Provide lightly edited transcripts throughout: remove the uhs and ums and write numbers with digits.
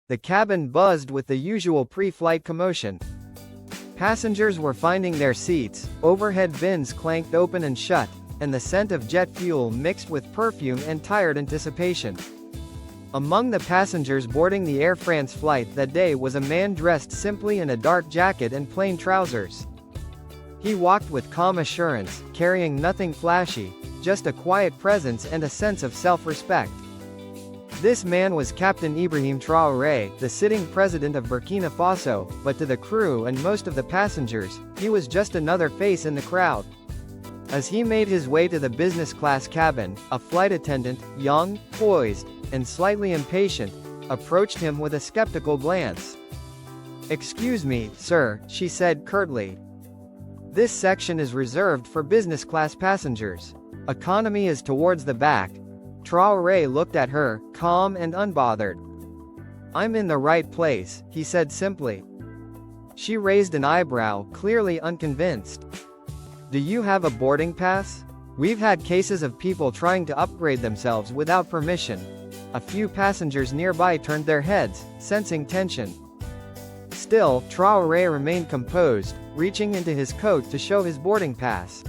The cabin buzzed with the usual pre-flight commotion. Passengers were finding their seats, overhead bins clanked open and shut, and the scent of jet fuel mixed with perfume and tired anticipation. Among the passengers boarding the Air France flight that day was a man dressed simply in a dark jacket and plain trousers. He walked with calm assurance, carrying nothing flashy, just a quiet presence and a sense of self-respect. This man was Captain Ibrahim Traoré, the sitting president of Burkina Faso, but to the crew and most of the passengers, he was just another face in the crowd. As he made his way to the business class cabin, a flight attendant, young, poised, and slightly impatient, approached him with a skeptical glance. "Excuse me, sir," she said curtly. "This section is reserved for business class passengers. Economy is towards the back." Traoré looked at her, calm and unbothered. "I'm in the right place," he said simply. She raised an eyebrow, clearly unconvinced. "Do you have a boarding pass? We've had cases of people trying to upgrade themselves without permission." A few passengers nearby turned their heads, sensing tension. Still, Traoré remained composed, reaching into his coat to show his boarding pass.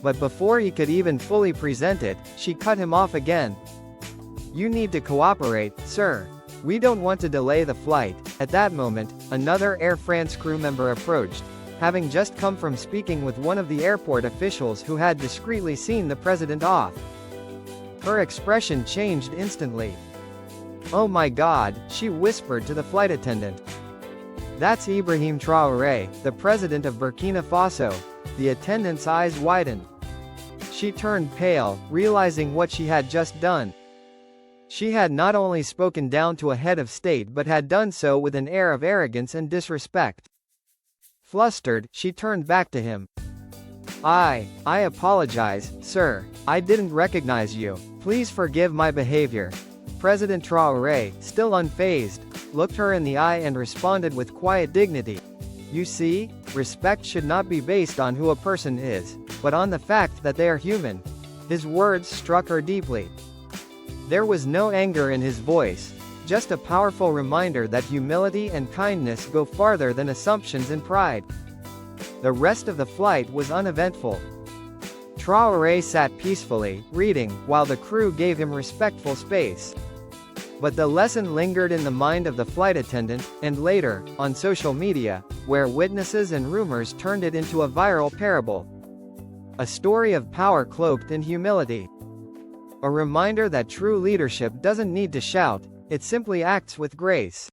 But before he could even fully present it, she cut him off again. "You need to cooperate, sir. We don't want to delay the flight." At that moment, another Air France crew member approached, having just come from speaking with one of the airport officials who had discreetly seen the president off. Her expression changed instantly. "Oh my God," she whispered to the flight attendant. "That's Ibrahim Traoré, the president of Burkina Faso." The attendant's eyes widened. She turned pale, realizing what she had just done. She had not only spoken down to a head of state but had done so with an air of arrogance and disrespect. Flustered, she turned back to him. I apologize, sir. I didn't recognize you. Please forgive my behavior." President Traoré, still unfazed, looked her in the eye and responded with quiet dignity. "You see, respect should not be based on who a person is, but on the fact that they are human." His words struck her deeply. There was no anger in his voice, just a powerful reminder that humility and kindness go farther than assumptions and pride. The rest of the flight was uneventful. Traoré sat peacefully, reading, while the crew gave him respectful space. But the lesson lingered in the mind of the flight attendant, and later, on social media, where witnesses and rumors turned it into a viral parable. A story of power cloaked in humility. A reminder that true leadership doesn't need to shout, it simply acts with grace.